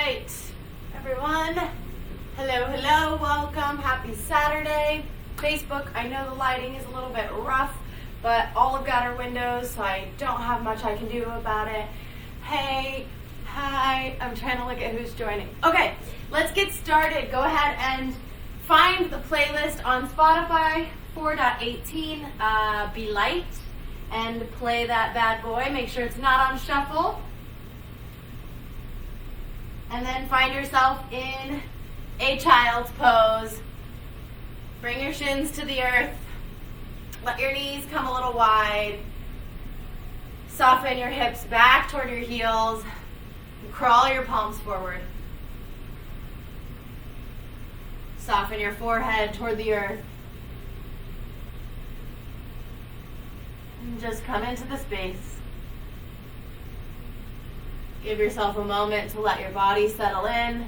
right, everyone. Hello, welcome. Happy Saturday. Facebook, I know the lighting is a little bit rough, but Olive got her windows, so I don't have much I can do about it. Hey, hi, I'm trying to look at who's joining. Okay, let's get started. Go ahead and find the playlist on Spotify, 4.18, Be Light, and play that bad boy. Make sure it's not on shuffle. And then find yourself in a child's pose. Bring your shins to the earth. Let your knees come a little wide. Soften your hips back toward your heels. And crawl your palms forward. Soften your forehead toward the earth. And just come into the space. Give yourself a moment to let your body settle in.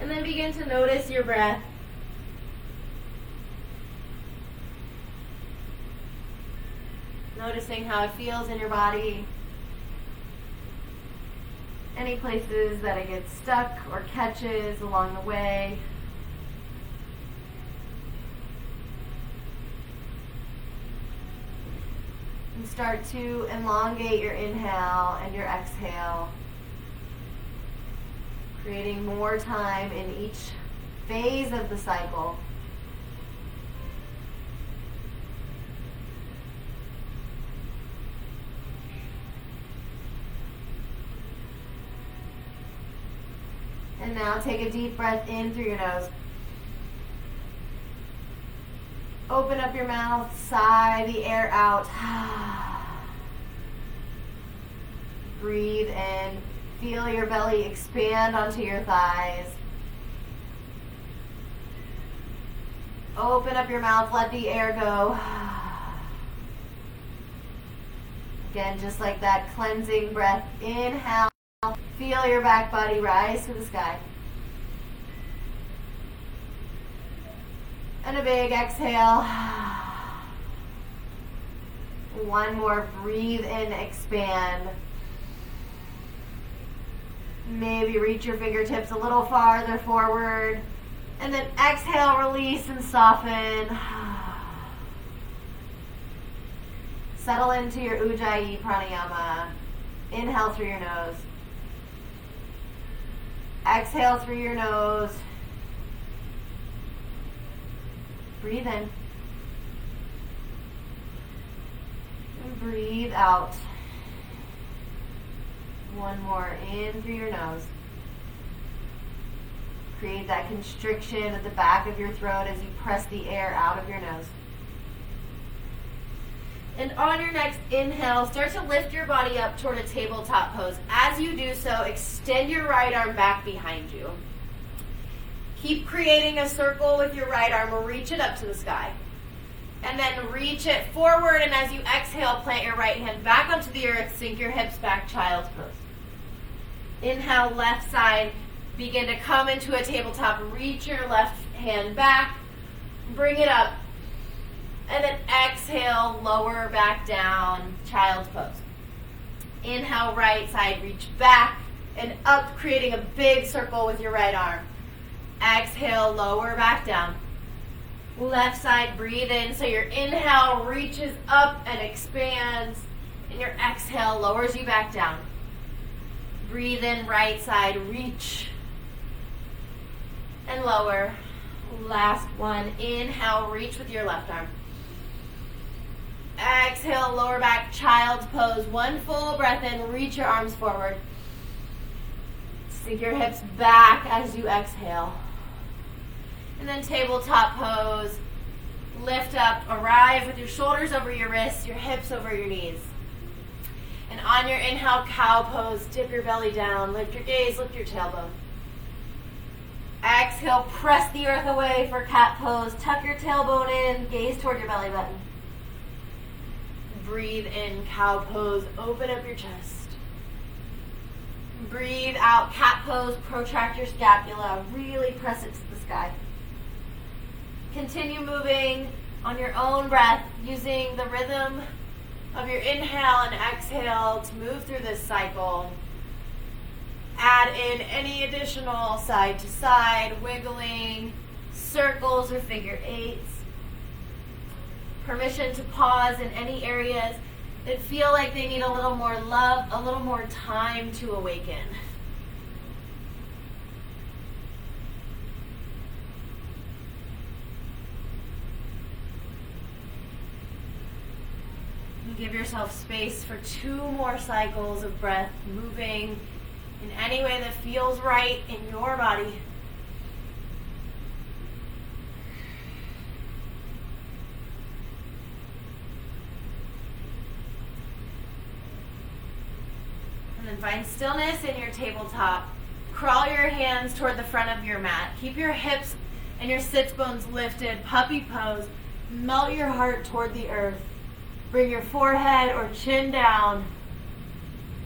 And then begin to notice your breath. Noticing how it feels in your body. Any places that it gets stuck or catches along the way. And start to elongate your inhale and your exhale, creating more time in each phase of the cycle. And now take a deep breath in through your nose. Open up your mouth, sigh the air out. Breathe in. Feel your belly expand onto your thighs. Open up your mouth, let the air go. Again, just like that cleansing breath. Inhale. Feel your back body rise to the sky. And a big exhale. One more. Breathe in, expand. Maybe reach your fingertips a little farther forward. And then exhale, release and soften. Settle into your Ujjayi pranayama. Inhale through your nose. Exhale through your nose. Breathe in. And breathe out. One more in through your nose. Create that constriction at the back of your throat as you press the air out of your nose. And on your next inhale, start to lift your body up toward a tabletop pose. As you do so, extend your right arm back behind you. Keep creating a circle with your right arm. Reach it up to the sky. And then reach it forward, and as you exhale, plant your right hand back onto the earth. Sink your hips back, child's pose. Inhale, left side. Begin to come into a tabletop. Reach your left hand back. Bring it up. And then exhale, lower back down, child's pose. Inhale, right side, reach back and up, creating a big circle with your right arm. Exhale, lower back down. Left side, breathe in. So your inhale reaches up and expands, and your exhale lowers you back down. Breathe in, right side, reach and lower. Last one, inhale, reach with your left arm. Exhale, lower back, child's pose. One full breath in, reach your arms forward. Sink your hips back as you exhale. And then tabletop pose. Lift up, arrive with your shoulders over your wrists, your hips over your knees. And on your inhale, cow pose, dip your belly down, lift your gaze, lift your tailbone. Exhale, press the earth away for cat pose. Tuck your tailbone in, gaze toward your belly button. Breathe in, cow pose, open up your chest. Breathe out, cat pose, protract your scapula, really press it to the sky. Continue moving on your own breath, using the rhythm of your inhale and exhale to move through this cycle. Add in any additional side to side, wiggling, circles or figure eights. Permission to pause in any areas that feel like they need a little more love, a little more time to awaken. Give yourself space for 2 more cycles of breath, moving in any way that feels right in your body. And then find stillness in your tabletop. Crawl your hands toward the front of your mat. Keep your hips and your sits bones lifted, puppy pose. Melt your heart toward the earth. Bring your forehead or chin down.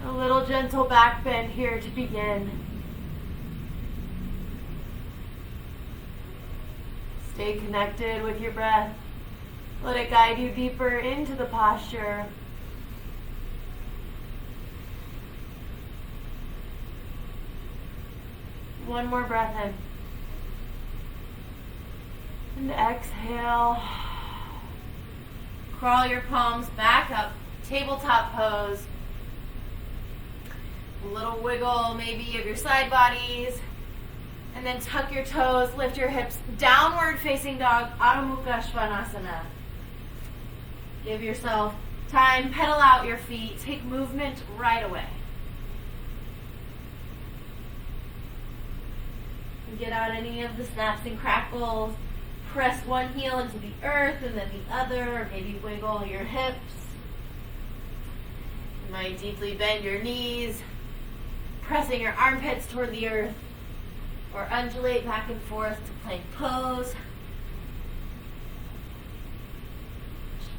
A little gentle back bend here to begin. Stay connected with your breath. Let it guide you deeper into the posture. One more breath in. And exhale. Crawl your palms back up, tabletop pose. A little wiggle maybe of your side bodies. And then tuck your toes, lift your hips, downward facing dog, Adho Mukha Svanasana. Give yourself time, pedal out your feet, take movement right away. And get out any of the snaps and crackles. Press one heel into the earth and then the other, or maybe wiggle your hips. You might deeply bend your knees, pressing your armpits toward the earth, or undulate back and forth to plank pose.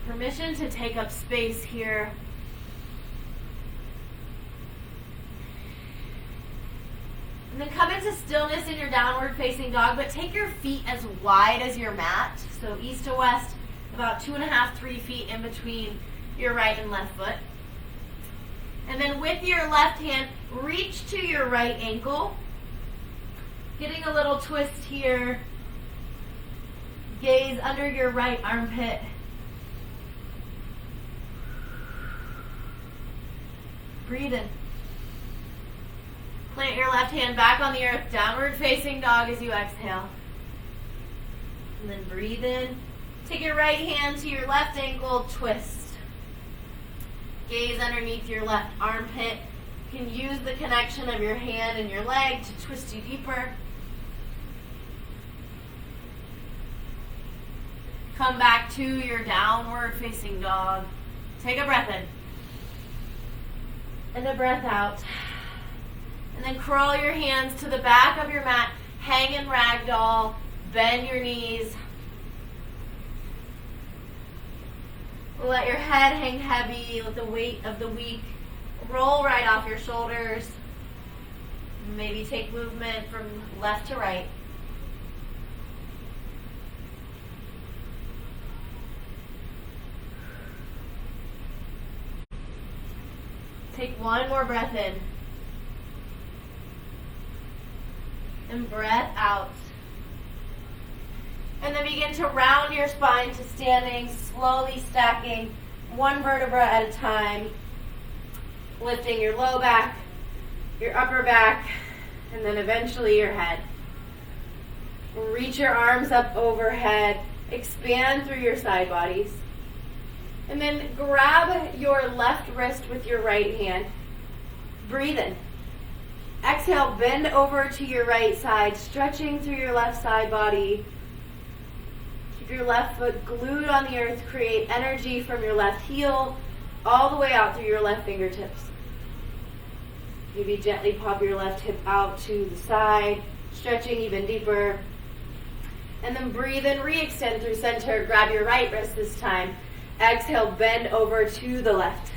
Permission to take up space here. And then come into stillness in your downward facing dog, but take your feet as wide as your mat. So east to west, about 2.5, 3 feet in between your right and left foot. And then with your left hand, reach to your right ankle. Getting a little twist here. Gaze under your right armpit. Breathe in. Plant your left hand back on the earth, downward facing dog as you exhale. And then breathe in. Take your right hand to your left ankle, twist. Gaze underneath your left armpit. You can use the connection of your hand and your leg to twist you deeper. Come back to your downward facing dog. Take a breath in. And a breath out. And then crawl your hands to the back of your mat. Hang in ragdoll. Bend your knees. Let your head hang heavy. Let the weight of the week roll right off your shoulders. Maybe take movement from left to right. Take one more breath in. And breath out. And then begin to round your spine to standing, slowly stacking one vertebra at a time. Lifting your low back, your upper back, and then eventually your head. Reach your arms up overhead. Expand through your side bodies. And then grab your left wrist with your right hand. Breathe in. Exhale, bend over to your right side, stretching through your left side body. Keep your left foot glued on the earth. Create energy from your left heel all the way out through your left fingertips. Maybe gently pop your left hip out to the side, stretching even deeper. And then breathe in, re-extend through center. Grab your right wrist this time. Exhale, bend over to the left.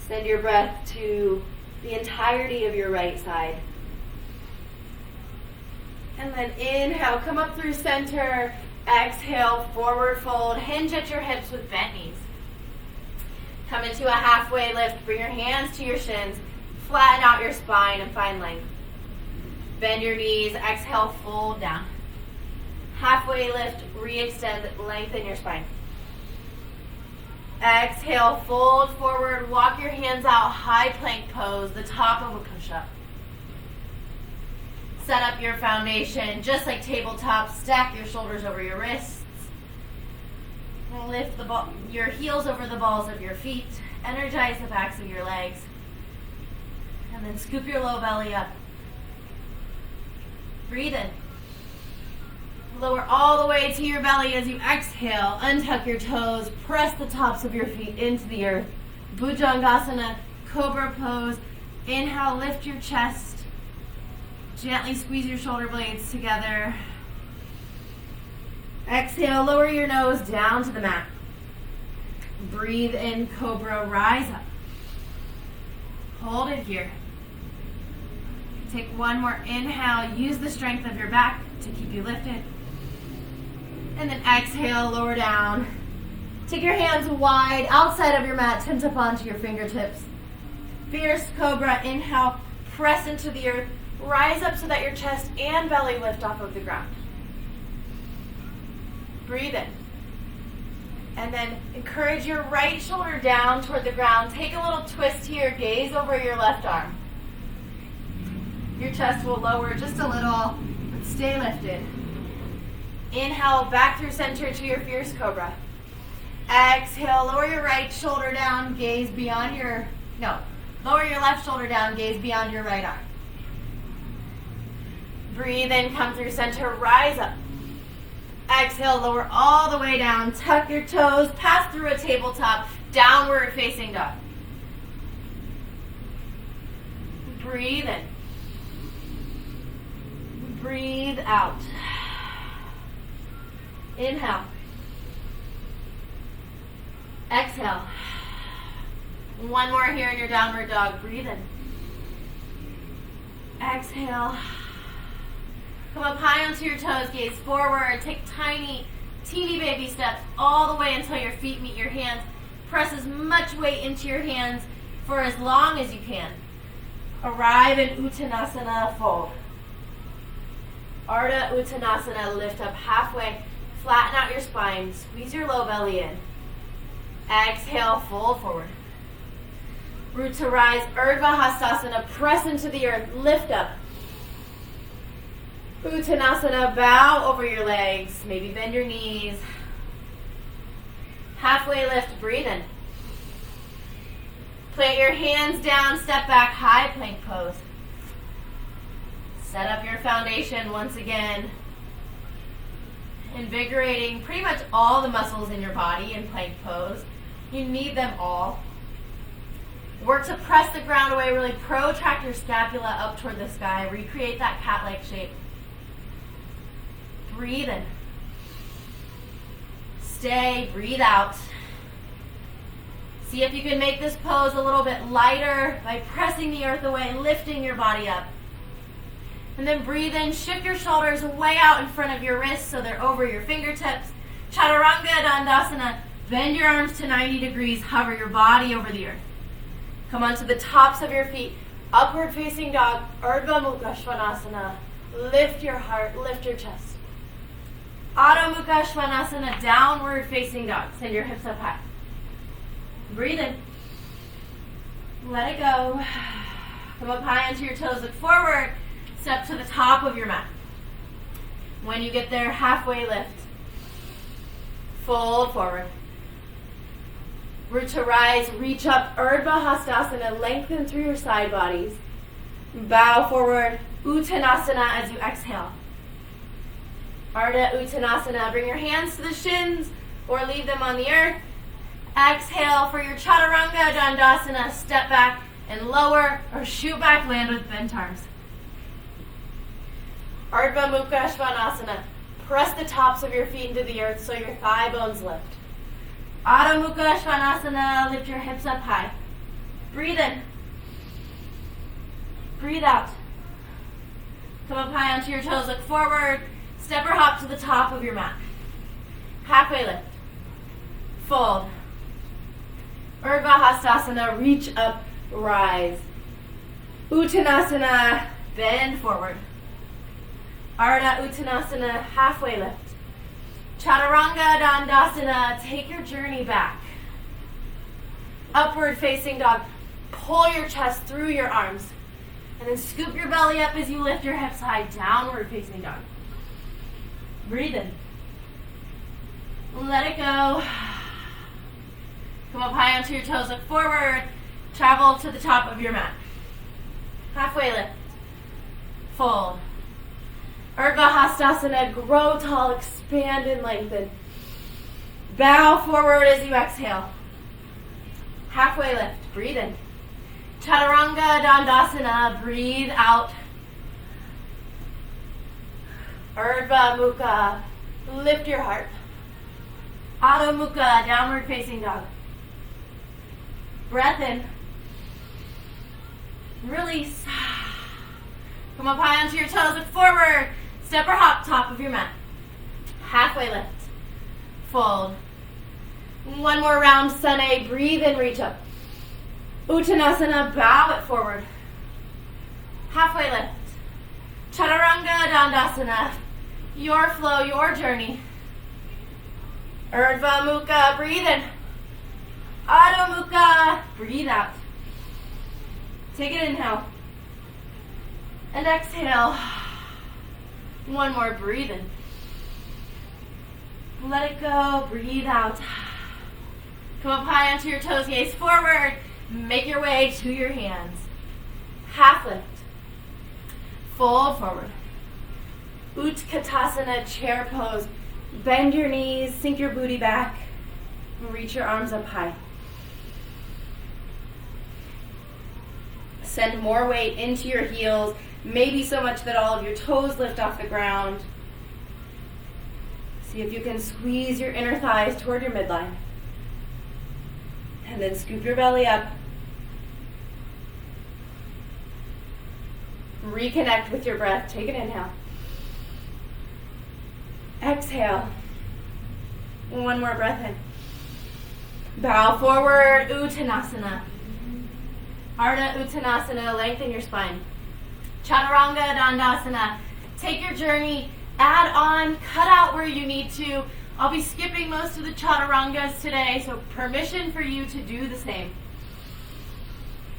Send your breath to the entirety of your right side. And then inhale, come up through center. Exhale, forward fold. Hinge at your hips with bent knees. Come into a halfway lift. Bring your hands to your shins. Flatten out your spine and find length. Bend your knees. Exhale, fold down. Halfway lift, re-extend, lengthen your spine. Exhale, fold forward. Walk your hands out, high plank pose, the top of a push-up. Set up your foundation, just like tabletop. Stack your shoulders over your wrists. Lift your heels over the balls of your feet. Energize the backs of your legs. And then scoop your low belly up. Breathe in. Lower all the way to your belly as you exhale. Untuck your toes. Press the tops of your feet into the earth. Bhujangasana, cobra pose. Inhale, lift your chest. Gently squeeze your shoulder blades together. Exhale, lower your nose down to the mat. Breathe in, cobra, rise up. Hold it here. Take one more inhale. Use the strength of your back to keep you lifted. And then exhale, lower down. Take your hands wide outside of your mat, tent up onto your fingertips. Fierce cobra, inhale, press into the earth. Rise up so that your chest and belly lift off of the ground. Breathe in. And then encourage your right shoulder down toward the ground. Take a little twist here. Gaze over your left arm. Your chest will lower just a little, but stay lifted. Inhale, back through center to your fierce cobra. Exhale, lower your right shoulder down, gaze beyond lower your left shoulder down, gaze beyond your right arm. Breathe in, come through center, rise up. Exhale, lower all the way down, tuck your toes, pass through a tabletop, downward facing dog. Breathe in. Breathe out. Inhale. Exhale. One more here in your downward dog. Breathe in. Exhale. Come up high onto your toes, gaze forward. Take tiny, teeny baby steps all the way until your feet meet your hands. Press as much weight into your hands for as long as you can. Arrive in Uttanasana, fold. Ardha Uttanasana, lift up halfway. Flatten out your spine. Squeeze your low belly in. Exhale, fold forward. Root to rise, Urdhva Hastasana, press into the earth, lift up. Uttanasana, bow over your legs, maybe bend your knees. Halfway lift, breathe in. Plant your hands down, step back, high plank pose. Set up your foundation once again. Invigorating pretty much all the muscles in your body in plank pose. You need them all. Work to press the ground away, really protract your scapula up toward the sky. Recreate that cat-like shape. Breathe in. Stay, breathe out. See if you can make this pose a little bit lighter by pressing the earth away, lifting your body up. And then breathe in, shift your shoulders way out in front of your wrists so they're over your fingertips. Chaturanga Dandasana, bend your arms to 90 degrees, hover your body over the earth. Come onto the tops of your feet, upward facing dog, Urdhva Mukha Svanasana. Lift your heart, lift your chest. Adho Mukha Svanasana, downward facing dog. Send your hips up high. Breathe in. Let it go. Come up high onto your toes, look forward. Step to the top of your mat. When you get there, halfway lift. Fold forward. Root to rise, reach up, Urdhva Hastasana, lengthen through your side bodies. Bow forward, Uttanasana as you exhale. Ardha Uttanasana, bring your hands to the shins or leave them on the earth. Exhale for your Chaturanga Dandasana, step back and lower or shoot back, land with bent arms. Urdhva Mukha Svanasana, press the tops of your feet into the earth so your thigh bones lift. Adho Mukha Svanasana, lift your hips up high. Breathe in. Breathe out. Come up high onto your toes, look forward. Step or hop to the top of your mat. Halfway lift. Fold. Urdhva Hastasana, reach up, rise. Uttanasana, bend forward. Ardha Uttanasana, halfway lift. Chaturanga Dandasana, take your journey back. Upward facing dog. Pull your chest through your arms. And then scoop your belly up as you lift your hips high. Downward facing dog. Breathe in. Let it go. Come up high onto your toes, look forward. Travel to the top of your mat. Halfway lift. Fold. Urdhva Hastasana, grow tall, expand and lengthen. Bow forward as you exhale. Halfway lift, breathe in. Chaturanga Dandasana, breathe out. Urdhva Mukha, lift your heart. Adho Mukha, downward facing dog. Breath in. Release. Come up high onto your toes, look forward. Step or hop, top of your mat. Halfway lift. Fold. One more round, Sun A. Breathe in, reach up. Uttanasana, bow it forward. Halfway lift. Chaturanga Dandasana. Your flow, your journey. Urdhva Mukha, breathe in. Adho Mukha, breathe out. Take an inhale. And exhale. One more, breathe in. Let it go, breathe out. Come up high onto your toes, gaze forward. Make your way to your hands. Half lift. Fold forward. Utkatasana, chair pose. Bend your knees, sink your booty back, and reach your arms up high. Send more weight into your heels, maybe so much that all of your toes lift off the ground. See if you can squeeze your inner thighs toward your midline. And then scoop your belly up. Reconnect with your breath. Take an inhale. Exhale. One more breath in. Bow forward, Uttanasana. Ardha Uttanasana, lengthen your spine. Chaturanga Dandasana, take your journey, add on, cut out where you need to. I'll be skipping most of the Chaturangas today, so permission for you to do the same.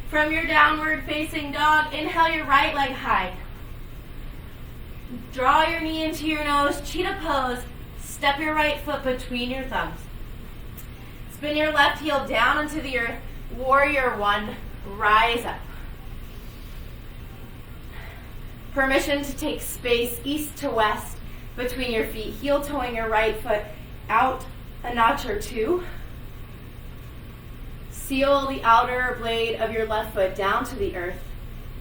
From your downward facing dog, inhale your right leg high. Draw your knee into your nose, cheetah pose. Step your right foot between your thumbs. Spin your left heel down onto the earth. Warrior one, rise up. Permission to take space east to west between your feet. Heel toeing your right foot out a notch or two. Seal the outer blade of your left foot down to the earth.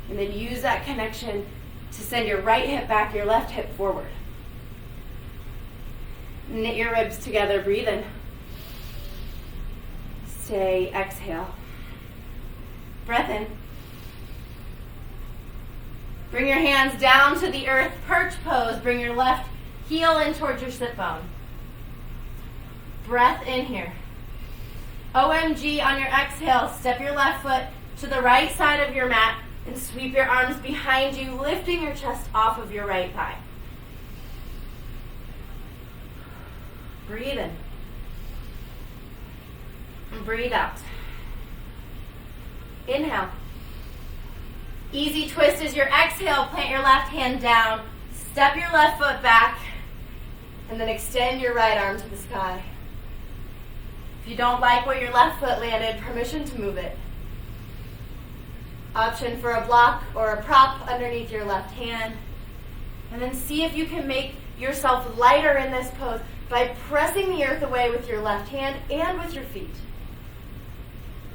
And then use that connection to send your right hip back, your left hip forward. Knit your ribs together, breathe in. Stay, exhale. Breath in. Bring your hands down to the earth, perch pose. Bring your left heel in towards your sit bone. Breath in here. OMG on your exhale, step your left foot to the right side of your mat and sweep your arms behind you, lifting your chest off of your right thigh. Breathe in. And breathe out. Inhale. Easy twist as your exhale, plant your left hand down, step your left foot back, and then extend your right arm to the sky. If you don't like where your left foot landed, permission to move it. Option for a block or a prop underneath your left hand. And then see if you can make yourself lighter in this pose by pressing the earth away with your left hand and with your feet.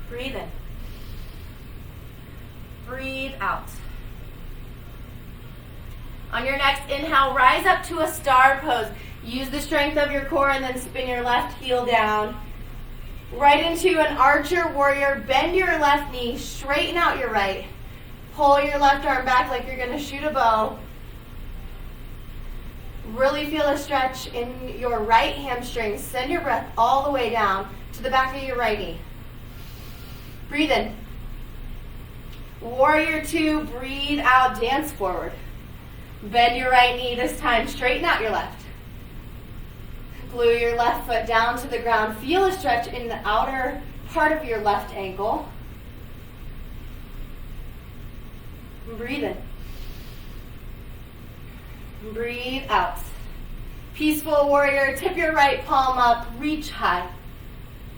Breathe in. Breathe out. On your next inhale, rise up to a star pose. Use the strength of your core and then spin your left heel down. Right into an archer warrior. Bend your left knee, straighten out your right. Pull your left arm back like you're going to shoot a bow. Really feel a stretch in your right hamstring. Send your breath all the way down to the back of your right knee. Breathe in. Warrior 2, breathe out, dance forward. Bend your right knee this time, straighten out your left. Glue your left foot down to the ground. Feel a stretch in the outer part of your left ankle. Breathe in. Breathe out. Peaceful warrior, tip your right palm up, reach high.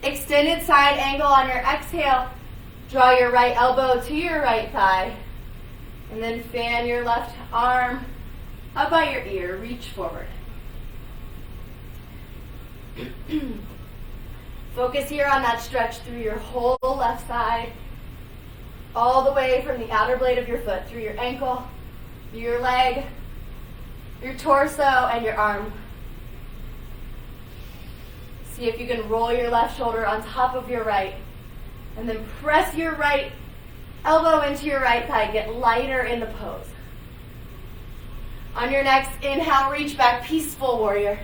Extended side angle on your exhale. Draw your right elbow to your right thigh. And then fan your left arm up by your ear. Reach forward. Focus here on that stretch through your whole left side. All the way from the outer blade of your foot through your ankle, your leg, your torso, and your arm. See if you can roll your left shoulder on top of your right. And then press your right elbow into your right thigh. Get lighter in the pose. On your next inhale, reach back, peaceful warrior.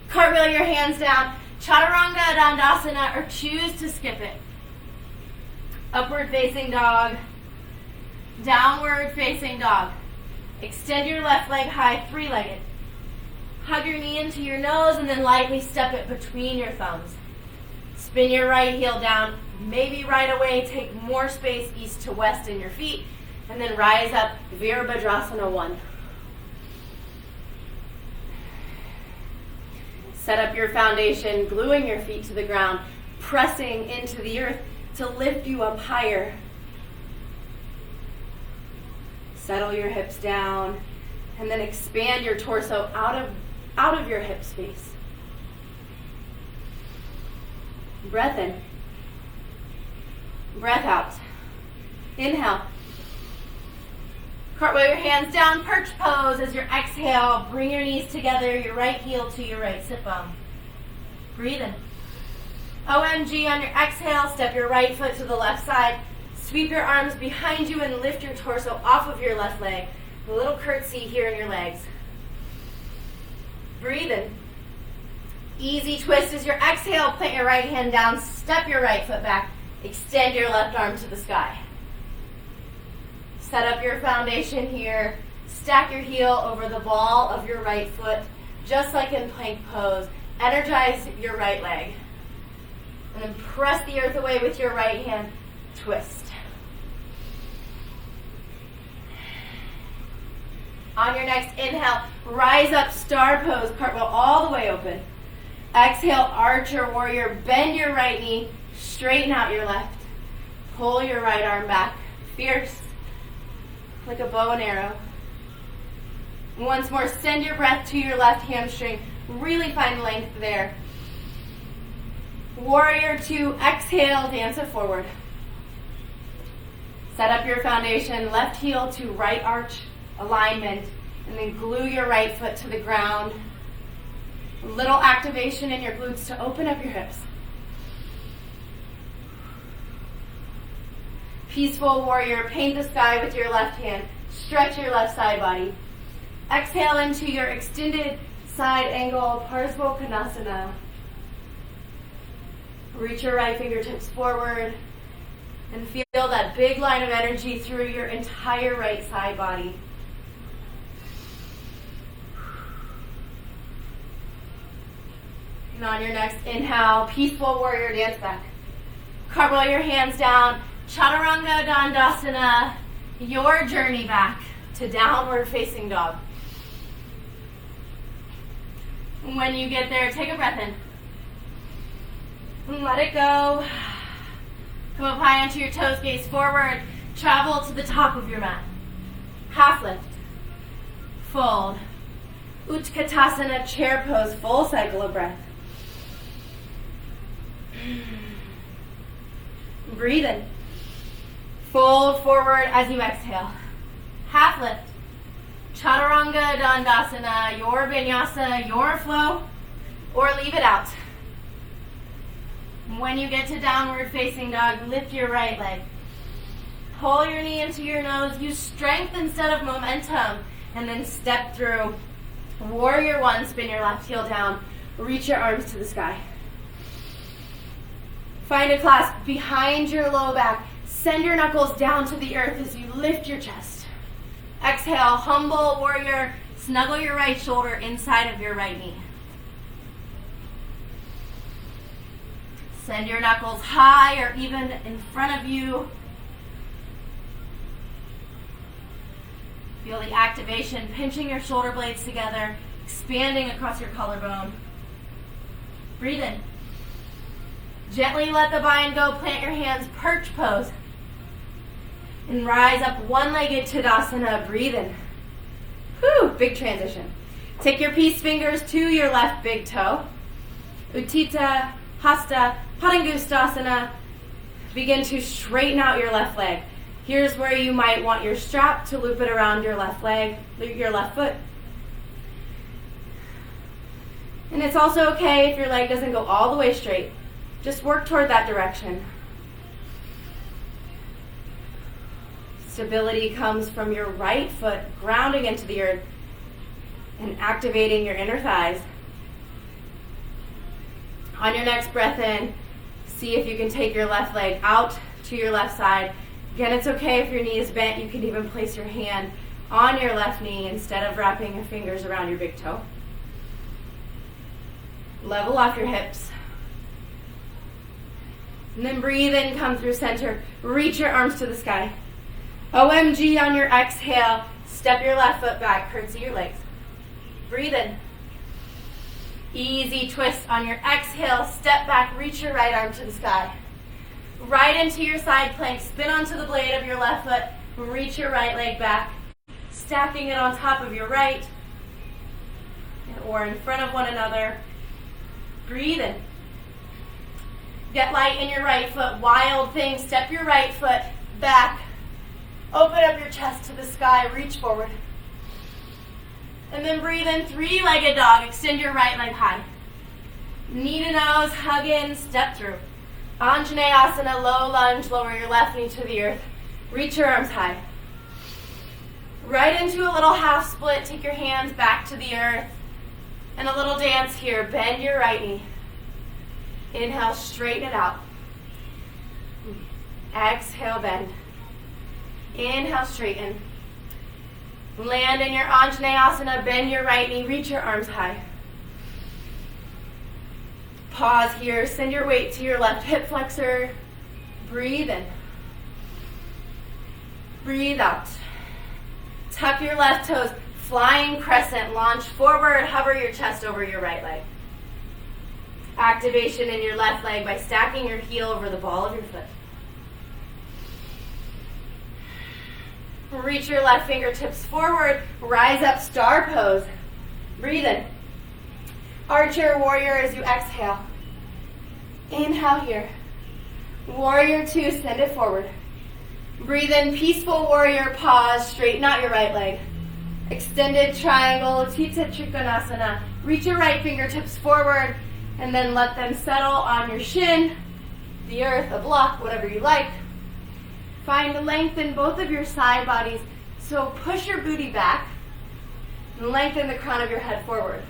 Cartwheel your hands down. Chaturanga Dandasana, or choose to skip it. Upward facing dog. Downward facing dog. Extend your left leg high, three-legged. Hug your knee into your nose and then lightly step it between your thumbs. Spin your right heel down. Maybe right away take more space east to west in your feet. And then rise up, Virabhadrasana 1. Set up your foundation, gluing your feet to the ground, pressing into the earth to lift you up higher. Settle your hips down, and then expand your torso out of your hip space. Breath in. Breath out. Inhale. Cartwheel your hands down, perch pose. As you exhale, bring your knees together, your right heel to your right sit bone. Breathe in. OMG on your exhale, step your right foot to the left side. Sweep your arms behind you and lift your torso off of your left leg. A little curtsy here in your legs. Breathe in. Easy twist as you exhale, plant your right hand down, step your right foot back, extend your left arm to the sky. Set up your foundation here. Stack your heel over the ball of your right foot, just like in plank pose. Energize your right leg. And then press the earth away with your right hand. Twist. On your next inhale, rise up, star pose, cartwheel all the way open. Exhale, archer warrior, bend your right knee, straighten out your left. Pull your right arm back, fierce, like a bow and arrow. And once more, send your breath to your left hamstring. Really find length there. Warrior 2, exhale, dance it forward. Set up your foundation, left heel to right arch alignment, and then glue your right foot to the ground. A little activation in your glutes to open up your hips. Peaceful warrior, paint the sky with your left hand. Stretch your left side body. Exhale into your extended side angle, Parsvottanasana. Reach your right fingertips forward and feel that big line of energy through your entire right side body. And on your next inhale, peaceful warrior, dance back. Cartwheel your hands down. Chaturanga Dandasana, your journey back to downward facing dog. When you get there, take a breath in. And let it go. Come up high onto your toes, gaze forward. Travel to the top of your mat. Half lift. Fold. Utkatasana, chair pose, full cycle of breath. Breathe in. Fold forward as you exhale. Half lift. Chaturanga Dandasana, your vinyasa, your flow, or leave it out. When you get to downward facing dog, lift your right leg. Pull your knee into your nose. Use strength instead of momentum. And then step through Warrior one, spin your left heel down. Reach your arms to the sky. Find a clasp behind your low back. Send your knuckles down to the earth as you lift your chest. Exhale, humble warrior. Snuggle your right shoulder inside of your right knee. Send your knuckles high or even in front of you. Feel the activation, pinching your shoulder blades together, expanding across your collarbone. Breathe in. Gently let the bind go, plant your hands, perch pose. And rise up one-legged Tadasana, breathe in. Whew, big transition. Take your peace fingers to your left big toe. Utthita, Hasta, Padangusthasana. Begin to straighten out your left leg. Here's where you might want your strap to loop it around your left leg, your left foot. And it's also okay if your leg doesn't go all the way straight. Just work toward that direction. Stability comes from your right foot grounding into the earth and activating your inner thighs. On your next breath in, see if you can take your left leg out to your left side. Again, it's okay if your knee is bent. You can even place your hand on your left knee instead of wrapping your fingers around your big toe. Level off your hips. And then breathe in, come through center. Reach your arms to the sky. OMG on your exhale. Step your left foot back, curtsy your legs. Breathe in. Easy twist on your exhale. Step back, reach your right arm to the sky. Right into your side plank. Spin onto the blade of your left foot. Reach your right leg back. Stacking it on top of your right or in front of one another. Breathe in. Get light in your right foot. Wild thing. Step your right foot back. Open up your chest to the sky. Reach forward. And then breathe in, three-legged dog. Extend your right leg high. Knee to nose, hug in, step through. Anjaneyasana, low lunge. Lower your left knee to the earth. Reach your arms high. Right into a little half split. Take your hands back to the earth. And a little dance here. Bend your right knee. Inhale, straighten it out. Exhale, bend. Inhale, straighten. Land in your Anjaneyasana, bend your right knee, reach your arms high. Pause here, send your weight to your left hip flexor. Breathe in. Breathe out. Tuck your left toes, flying crescent, launch forward, hover your chest over your right leg. Activation in your left leg by stacking your heel over the ball of your foot. Reach your left fingertips forward, rise up, star pose. Breathe in. Archer, warrior as you exhale. Inhale here. Warrior two, send it forward. Breathe in, peaceful warrior, pause, straighten out your right leg. Extended triangle, Utthita Trikonasana. Reach your right fingertips forward and then let them settle on your shin, the earth, a block, whatever you like. Find length in both of your side bodies. So push your booty back and lengthen the crown of your head forward.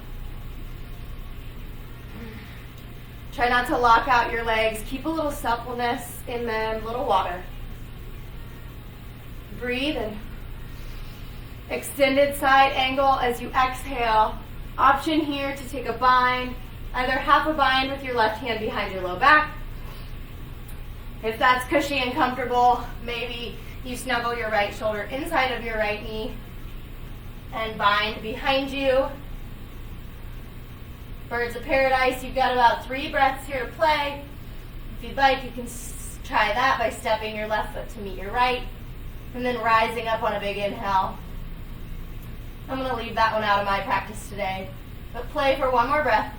Try not to lock out your legs. Keep a little suppleness in them, little water. Breathe in. Extended side angle as you exhale. Option here to take a bind, either half a bind with your left hand behind your low back. If that's cushy and comfortable, maybe you snuggle your right shoulder inside of your right knee and bind behind you. Birds of paradise, you've got about 3 breaths here to play. If you'd like, you can try that by stepping your left foot to meet your right and then rising up on a big inhale. I'm going to leave that one out of my practice today, but play for one more breath.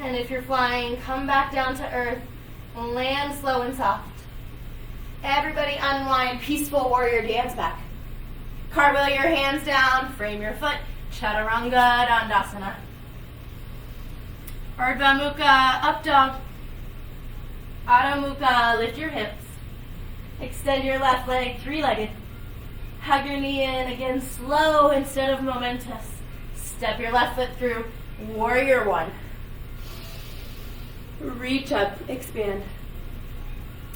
And if you're flying, come back down to earth and land slow and soft. Everybody unwind, peaceful warrior dance back. Cartwheel your hands down, frame your foot, Chaturanga Dandasana. Ardha Mukha, up dog. Adho Mukha, lift your hips. Extend your left leg, three-legged. Hug your knee in. Again, slow instead of momentous. Step your left foot through. Warrior one. Reach up, expand.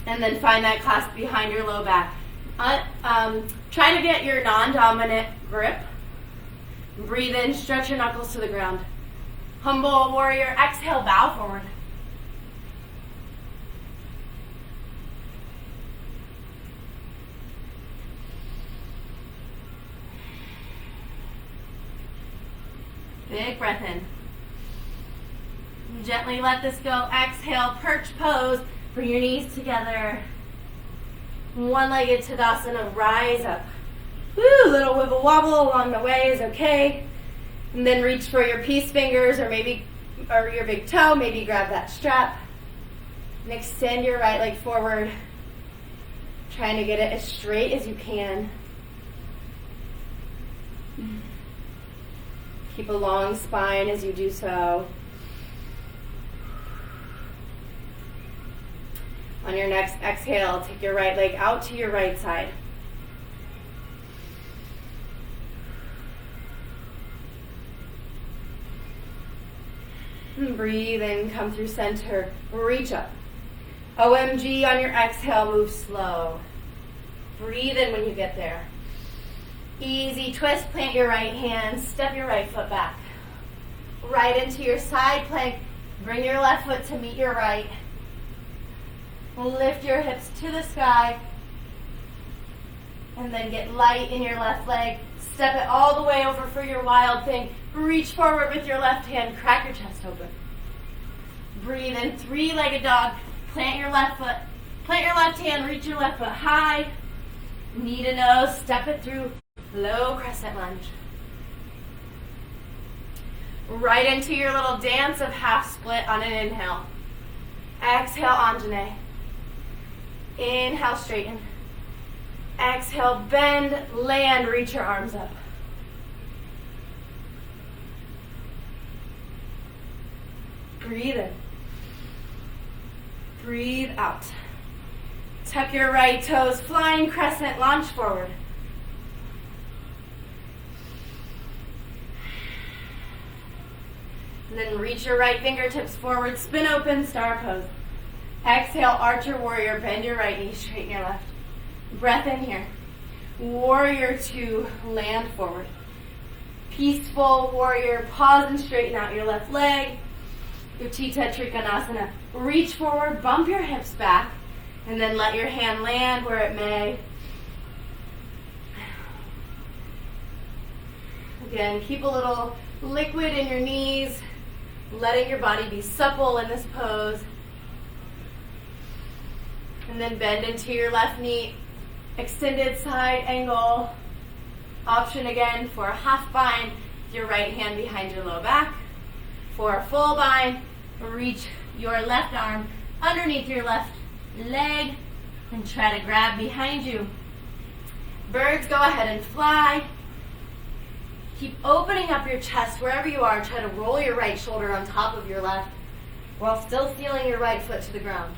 And then find that clasp behind your low back. Try to get your non-dominant grip. Breathe in, stretch your knuckles to the ground. Humble warrior, exhale, bow forward. Big breath in. Gently let this go. Exhale, perch pose. Bring your knees together. One-legged Tadasana, rise up. Woo, little wibble wobble along the way is okay. And then reach for your peace fingers or your big toe. Maybe grab that strap. And extend your right leg forward. Trying to get it as straight as you can. Keep a long spine as you do so. On your next exhale, take your right leg out to your right side. And breathe in, come through center, reach up. OMG on your exhale, move slow. Breathe in when you get there. Easy twist, plant your right hand, step your right foot back. Right into your side plank, bring your left foot to meet your right. Lift your hips to the sky. And then get light in your left leg. Step it all the way over for your wild thing. Reach forward with your left hand, crack your chest open. Breathe in, three-legged dog. Plant your left foot. Plant your left hand, reach your left foot high. Knee to nose, step it through. Low crescent lunge. Right into your little dance of half split on an inhale. Exhale, Anjane. Inhale, straighten. Exhale, bend, land, reach your arms up. Breathe in. Breathe out. Tuck your right toes, flying crescent, launch forward. And then reach your right fingertips forward, spin open, star pose. Exhale, archer warrior, bend your right knee, straighten your left. Breath in here. Warrior two, land forward. Peaceful warrior, pause and straighten out your left leg. Utthita Trikonasana. Reach forward, bump your hips back, and then let your hand land where it may. Again, keep a little liquid in your knees, letting your body be supple in this pose. And then bend into your left knee, extended side angle. Option again for a half bind, your right hand behind your low back. For a full bind, reach your left arm underneath your left leg and try to grab behind you. Birds, go ahead and fly. Keep opening up your chest wherever you are. Try to roll your right shoulder on top of your left while still feeling your right foot to the ground.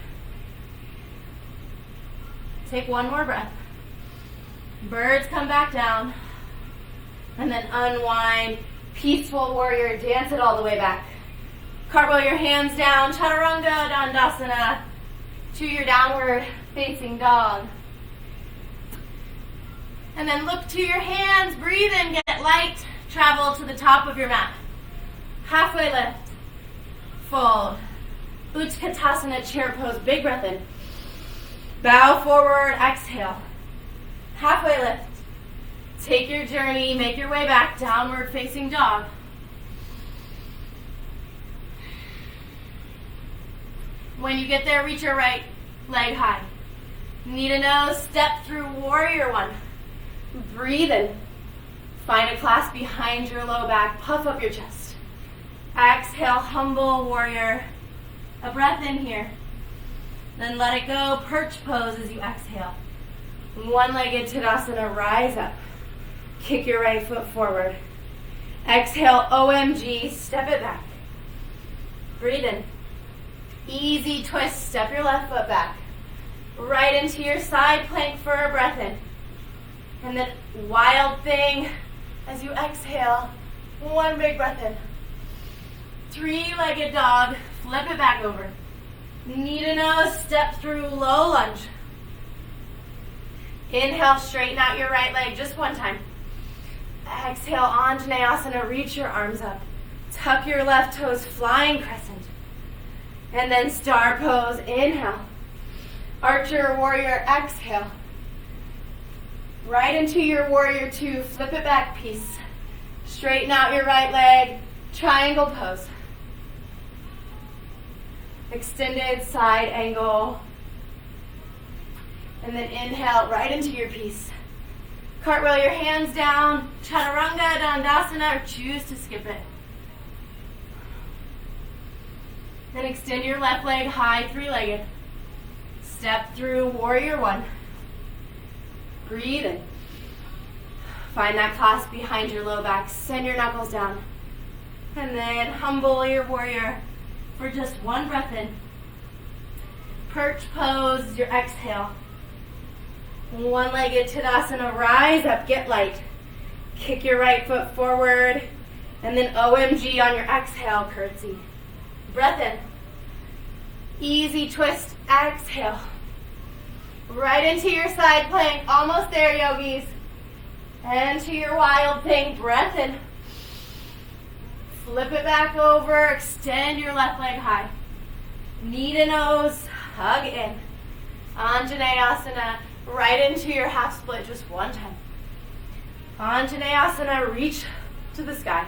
Take one more breath. Birds, come back down. And then unwind. Peaceful warrior, dance it all the way back. Cartwheel your hands down, Chaturanga Dandasana, to your downward facing dog. And then look to your hands, breathe in, get light, travel to the top of your mat. Halfway lift, fold. Utkatasana, chair pose, big breath in. Bow forward, exhale. Halfway lift. Take your journey, make your way back, downward facing dog. When you get there, reach your right leg high. Knee to nose, step through warrior one. Breathe in. Find a clasp behind your low back, puff up your chest. Exhale, humble warrior. A breath in here. Then let it go, perch pose as you exhale. One-legged Tadasana, rise up. Kick your right foot forward. Exhale, OMG, step it back. Breathe in. Easy twist, step your left foot back. Right into your side plank for a breath in. And then wild thing as you exhale. One big breath in. Three-legged dog. Flip it back over. Knee to nose, step through, low lunge. Inhale, straighten out your right leg just one time. Exhale, Anjaneyasana, reach your arms up. Tuck your left toes, flying crescent. And then star pose, inhale. Archer, warrior, exhale. Right into your warrior two, flip it back, peace. Straighten out your right leg, triangle pose. Extended side angle. And then inhale right into your piece. Cartwheel your hands down, chaturanga, dandasana, or choose to skip it. Then extend your left leg high, three-legged. Step through warrior one. Breathe in. Find that clasp behind your low back. Send your knuckles down. And then humble your warrior for just one breath in. Perch pose, your exhale. One-legged Tadasana, rise up, get light. Kick your right foot forward, and then OMG on your exhale, curtsy. Breath in. Easy twist, exhale. Right into your side plank, almost there, yogis. And to your wild thing, breath in. Flip it back over, extend your left leg high. Knee to nose, hug in. Anjaneyasana, right into your half split just one time. Anjaneyasana, reach to the sky.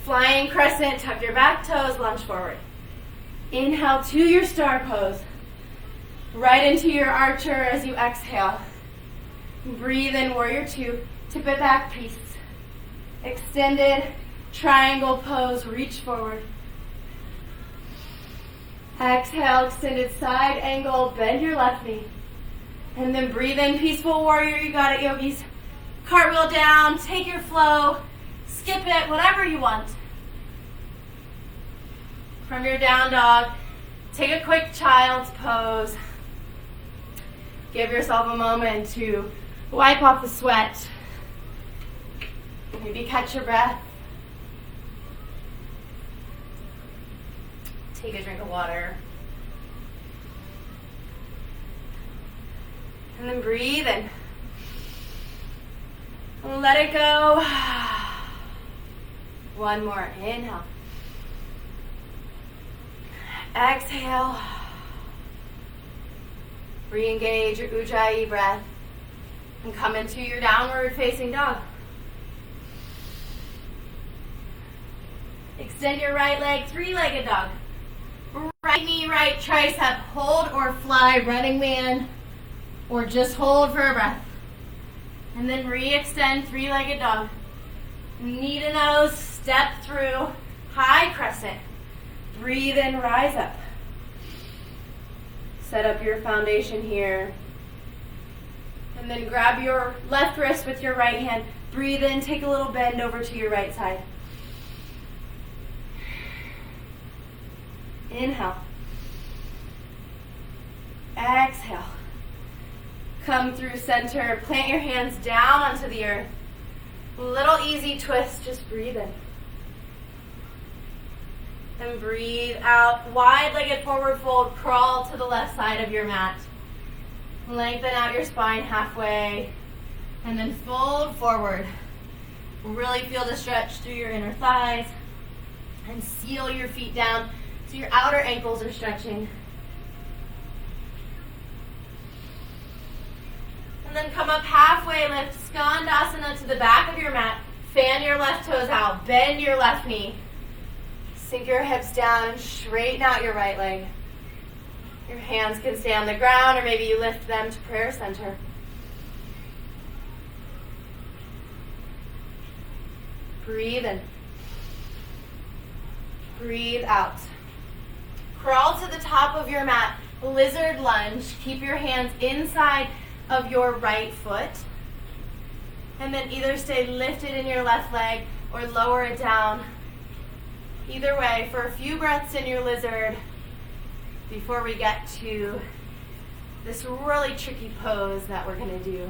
Flying crescent, tuck your back toes, lunge forward. Inhale to your star pose. Right into your archer as you exhale. Breathe in, warrior two. Tip it back, peace. Extended triangle pose, reach forward. Exhale, extended side angle, bend your left knee. And then breathe in, peaceful warrior, you got it, yogis. Cartwheel down, take your flow, skip it, whatever you want. From your down dog, take a quick child's pose. Give yourself a moment to wipe off the sweat. Maybe catch your breath. Take a drink of water. And then breathe in. Let it go. One more. Inhale. Exhale. Re-engage your Ujjayi breath. And come into your downward facing dog. Extend your right leg, three-legged dog. Right knee, right tricep, hold or fly, running man, or just hold for a breath. And then re-extend, three-legged dog. Knee to nose, step through, high crescent. Breathe in, rise up. Set up your foundation here. And then grab your left wrist with your right hand. Breathe in, take a little bend over to your right side. Inhale. Exhale. Come through center. Plant your hands down onto the earth. Little easy twist. Just breathe in. And breathe out. Wide-legged forward fold. Crawl to the left side of your mat. Lengthen out your spine halfway. And then fold forward. Really feel the stretch through your inner thighs. And seal your feet down so your outer ankles are stretching. And then come up halfway, lift Skandasana to the back of your mat. Fan your left toes out. Bend your left knee. Sink your hips down. Straighten out your right leg. Your hands can stay on the ground, or maybe you lift them to prayer center. Breathe in. Breathe out. Crawl to the top of your mat. Lizard lunge. Keep your hands inside of your right foot. And then either stay lifted in your left leg or lower it down. Either way, for a few breaths in your lizard before we get to this really tricky pose that we're going to do.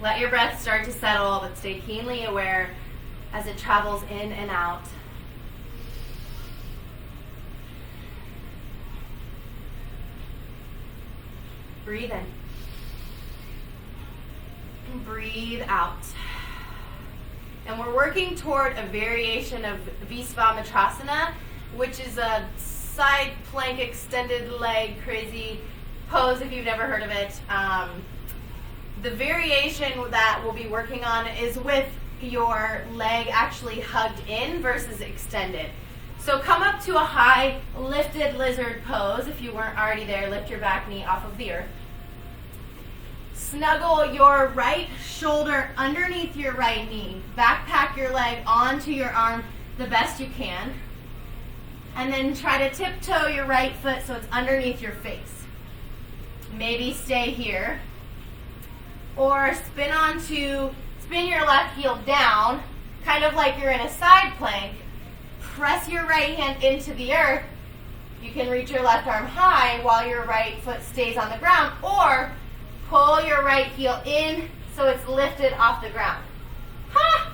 Let your breath start to settle, but stay keenly aware as it travels in and out. Breathe in. And breathe out. And we're working toward a variation of visvamitrasana, which is a side plank extended leg crazy pose if you've never heard of it. The variation that we'll be working on is with your leg actually hugged in versus extended. So come up to a high lifted lizard pose. If you weren't already there, lift your back knee off of the earth. Snuggle your right shoulder underneath your right knee. Backpack your leg onto your arm the best you can. And then try to tiptoe your right foot so it's underneath your face. Maybe stay here. Or spin your left heel down, kind of like you're in a side plank. Press your right hand into the earth. You can reach your left arm high while your right foot stays on the ground, or pull your right heel in so it's lifted off the ground. Ha!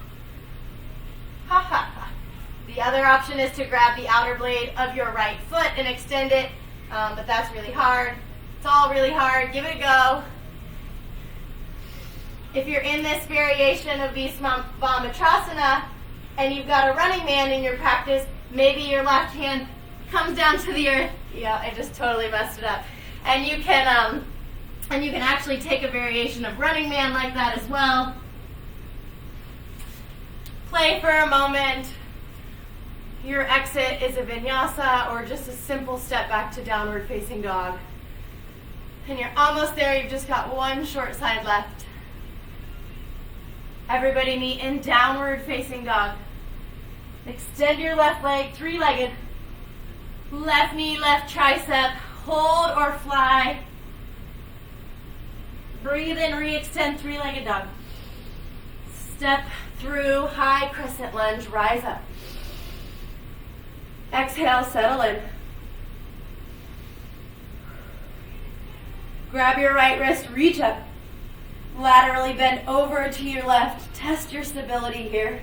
Ha ha ha. The other option is to grab the outer blade of your right foot and extend it, but that's really hard. It's all really hard. Give it a go. If you're in this variation of visvamitrasana and you've got a running man in your practice, maybe your left hand comes down to the earth. Yeah, I just totally messed it up. And you can actually take a variation of running man like that as well. Play for a moment. Your exit is a vinyasa or just a simple step back to downward facing dog. And you're almost there. You've just got one short side left. Everybody meet in downward facing dog. Extend your left leg, three-legged. Left knee, left tricep. Hold or fly. Breathe in, re-extend, three-legged dog. Step through, high crescent lunge, rise up. Exhale, settle in. Grab your right wrist, reach up. Laterally bend over to your left. Test your stability here.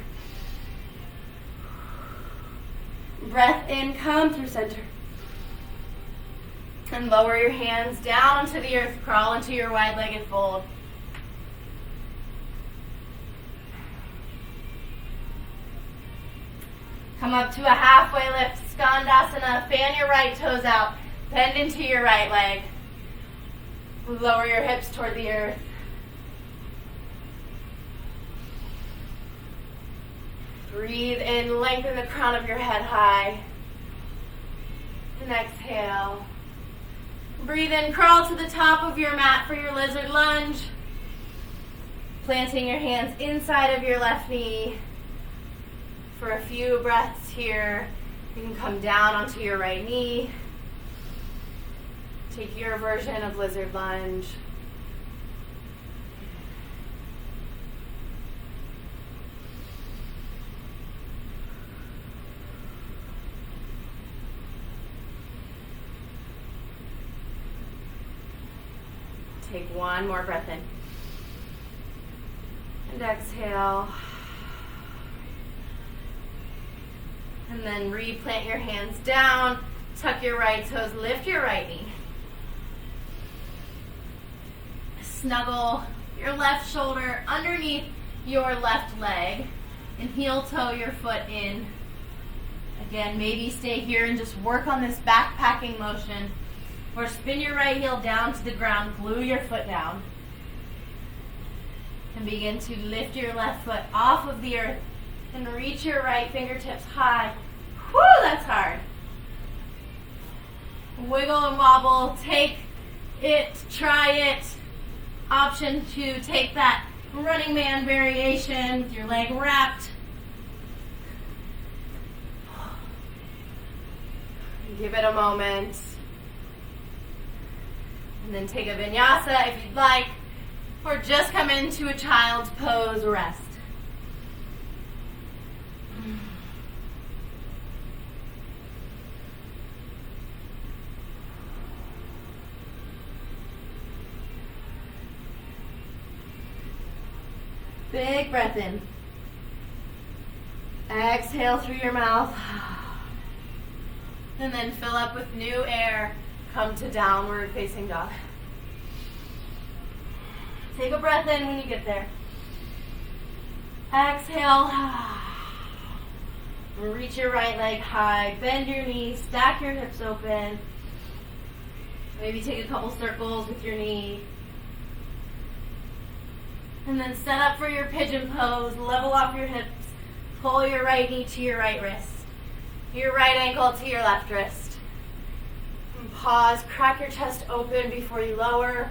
Breath in, come through center. And lower your hands down onto the earth. Crawl into your wide-legged fold. Come up to a halfway lift, skandasana. Fan your right toes out. Bend into your right leg. Lower your hips toward the earth. Breathe in, lengthen the crown of your head high. And exhale. Breathe in, crawl to the top of your mat for your lizard lunge. Planting your hands inside of your left knee. For a few breaths here, you can come down onto your right knee. Take your version of lizard lunge. Take one more breath in. And exhale. And then replant your hands down. Tuck your right toes, lift your right knee. Snuggle your left shoulder underneath your left leg and heel toe your foot in. Again, maybe stay here and just work on this backpacking motion. Or spin your right heel down to the ground, glue your foot down. And begin to lift your left foot off of the earth and reach your right fingertips high. Whew, that's hard. Wiggle and wobble, take it, try it. Option to take that running man variation with your leg wrapped. Give it a moment. And then take a vinyasa if you'd like, or just come into a child's pose, rest. Big breath in. Exhale through your mouth. And then fill up with new air. Come to downward facing dog. Take a breath in when you get there. Exhale. Reach your right leg high. Bend your knees. Stack your hips open. Maybe take a couple circles with your knee. And then set up for your pigeon pose. Level off your hips. Pull your right knee to your right wrist. Your right ankle to your left wrist. And pause. Crack your chest open before you lower.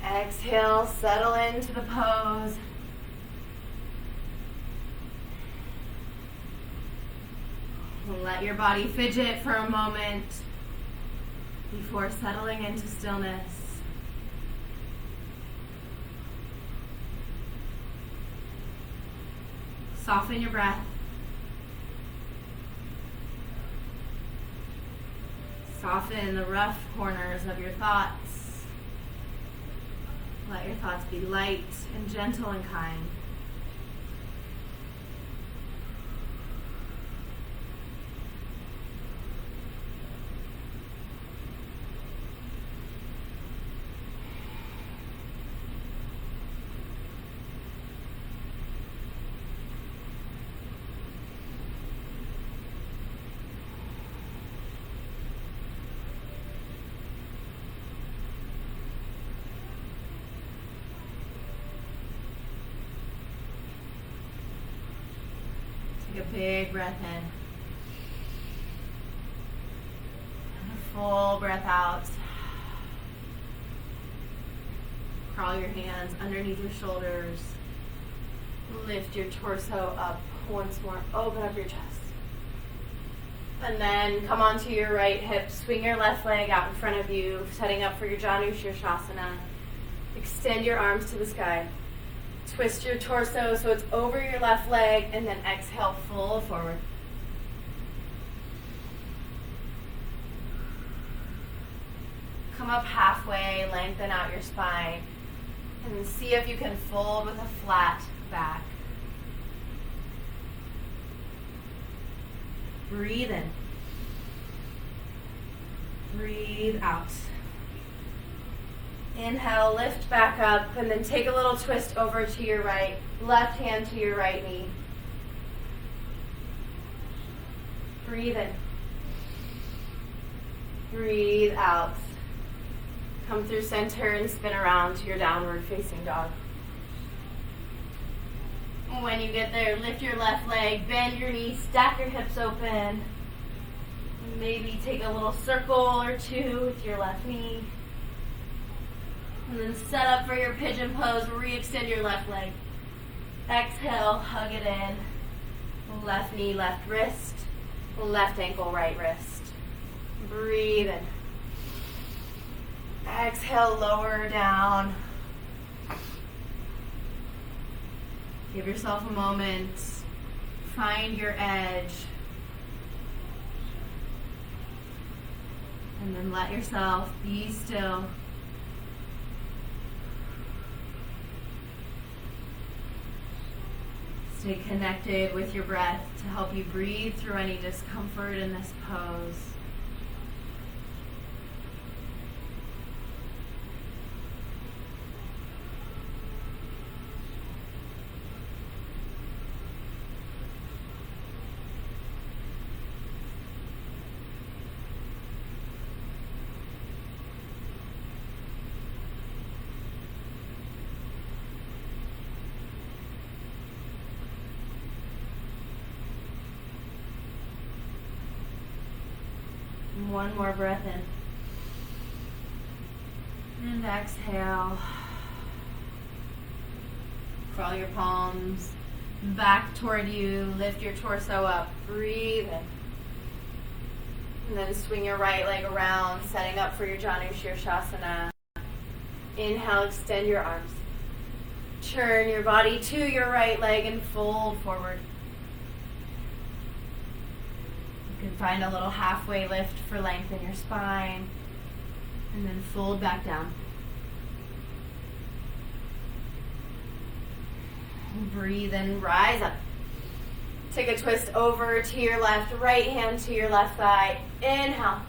Exhale. Settle into the pose. And let your body fidget for a moment before settling into stillness. Soften your breath. Soften the rough corners of your thoughts. Let your thoughts be light and gentle and kind. Take a big breath in. And a full breath out. Crawl your hands underneath your shoulders. Lift your torso up once more. Open up your chest. And then come onto your right hip. Swing your left leg out in front of you, setting up for your visvamitrasana. Extend your arms to the sky. Twist your torso so it's over your left leg, and then exhale, fold forward. Come up halfway, lengthen out your spine, and then see if you can fold with a flat back. Breathe in. Breathe out. Inhale, lift back up, and then take a little twist over to your right. Left hand to your right knee. Breathe in. Breathe out. Come through center and spin around to your downward facing dog. When you get there, lift your left leg, bend your knees, stack your hips open. Maybe take a little circle or two with your left knee. And then set up for your pigeon pose. Re-extend your left leg. Exhale, hug it in. Left knee, left wrist. Left ankle, right wrist. Breathe in. Exhale, lower down. Give yourself a moment. Find your edge. And then let yourself be still. Stay connected with your breath to help you breathe through any discomfort in this pose. One more breath in. And exhale. Crawl your palms back toward you. Lift your torso up. Breathe in. And then swing your right leg around, setting up for your visvamitrasana. Inhale, extend your arms. Turn your body to your right leg and fold forward. You can find a little halfway lift for length in your spine, and then fold back down. Breathe in, rise up. Take a twist over to your left, right hand to your left thigh. Inhale.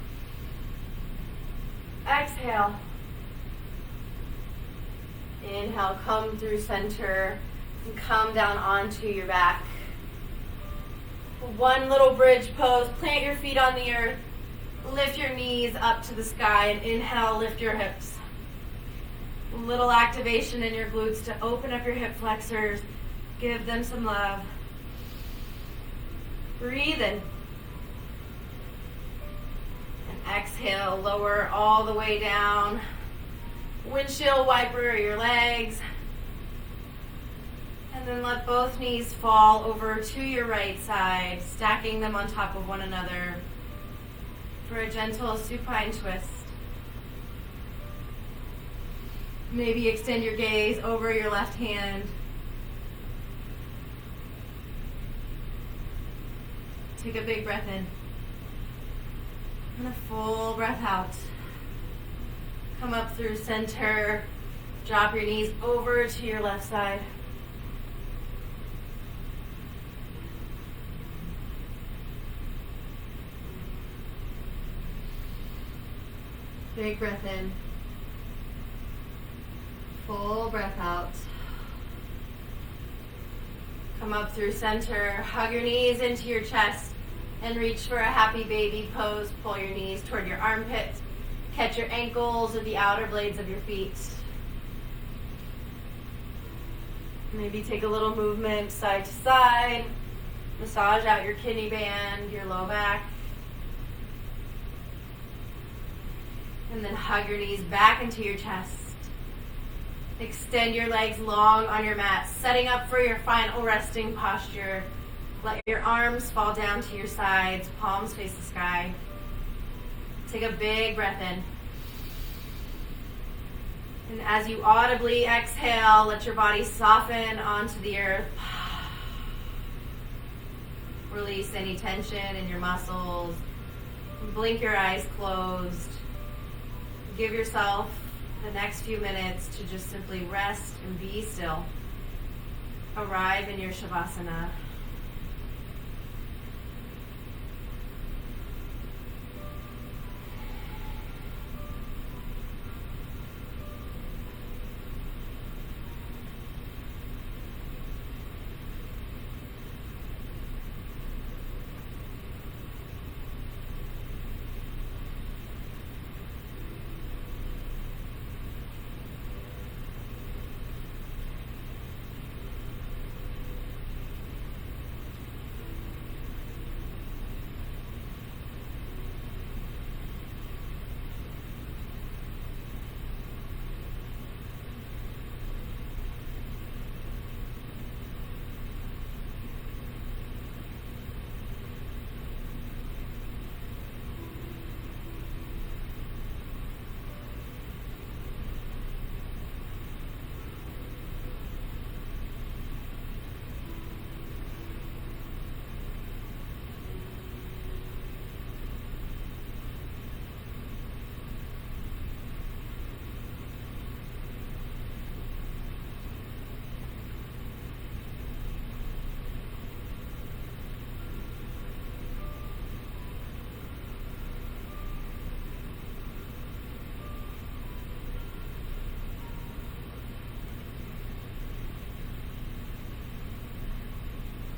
Exhale. Inhale, come through center and come down onto your back. One little bridge pose. Plant your feet on the earth. Lift your knees up to the sky and inhale, lift your hips. A little activation in your glutes to open up your hip flexors. Give them some love. Breathe in. And exhale, lower all the way down. Windshield wiper your legs. And then let both knees fall over to your right side, stacking them on top of one another for a gentle supine twist. Maybe extend your gaze over your left hand. Take a big breath in. And a full breath out. Come up through center. Drop your knees over to your left side. Big breath in. Full breath out. Come up through center. Hug your knees into your chest and reach for a happy baby pose. Pull your knees toward your armpits. Catch your ankles or the outer blades of your feet. Maybe take a little movement side to side. Massage out your kidney band, your low back. And then hug your knees back into your chest. Extend your legs long on your mat, setting up for your final resting posture. Let your arms fall down to your sides, palms face the sky. Take a big breath in. And as you audibly exhale, let your body soften onto the earth. Release any tension in your muscles. Blink your eyes closed. Give yourself the next few minutes to just simply rest and be still. Arrive in your Shavasana.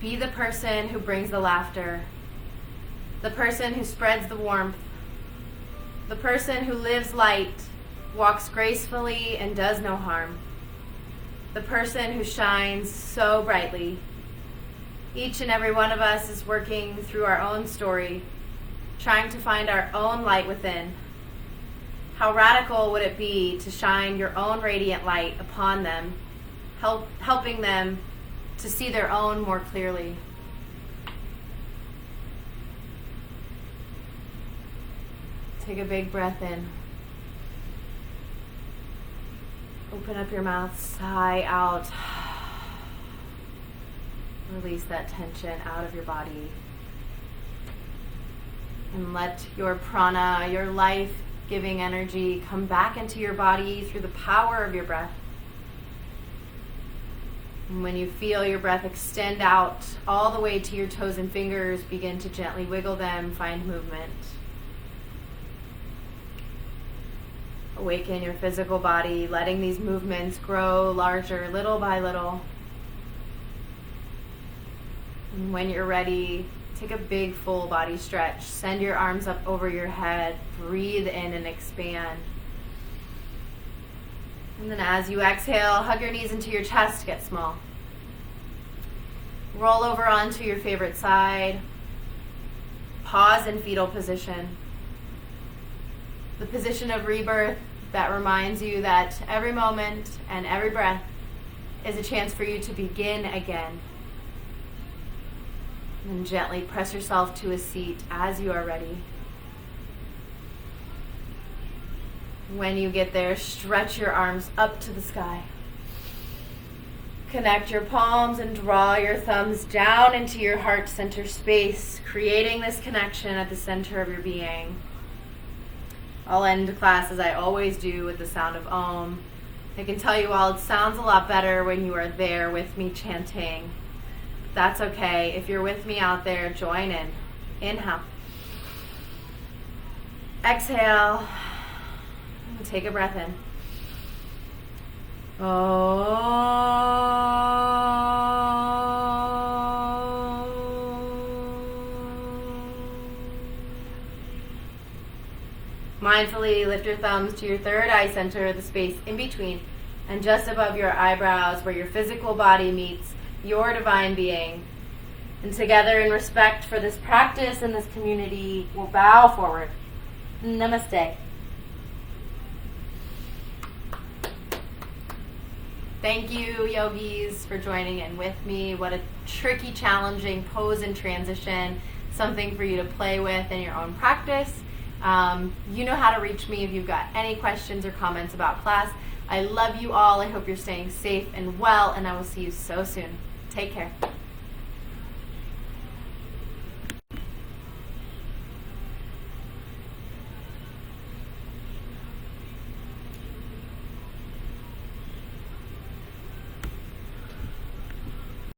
Be the person who brings the laughter, the person who spreads the warmth, the person who lives light, walks gracefully and does no harm, the person who shines so brightly. Each and every one of us is working through our own story, trying to find our own light within. How radical would it be to shine your own radiant light upon them, helping them to see their own more clearly. Take a big breath in. Open up your mouth, sigh out. Release that tension out of your body. And let your prana, your life-giving energy, come back into your body through the power of your breath. And when you feel your breath extend out all the way to your toes and fingers, begin to gently wiggle them, find movement. Awaken your physical body, letting these movements grow larger little by little. And when you're ready, take a big full body stretch. Send your arms up over your head. Breathe in and expand. And then as you exhale, hug your knees into your chest, get small. Roll over onto your favorite side. Pause in fetal position. The position of rebirth that reminds you that every moment and every breath is a chance for you to begin again. And gently press yourself to a seat as you are ready. When you get there, stretch your arms up to the sky. Connect your palms and draw your thumbs down into your heart center space, creating this connection at the center of your being. I'll end class as I always do with the sound of Om. I can tell you all it sounds a lot better when you are there with me chanting. That's okay. If you're with me out there, join in. Inhale. Exhale. Take a breath in. Mindfully lift your thumbs to your third eye center, the space in between and just above your eyebrows where your physical body meets your divine being. And together in respect for this practice and this community, we'll bow forward. Namaste. Thank you, yogis, for joining in with me. What a tricky, challenging pose and transition. Something for you to play with in your own practice. You know how to reach me if you've got any questions or comments about class. I love you all. I hope you're staying safe and well, and I will see you so soon. Take care.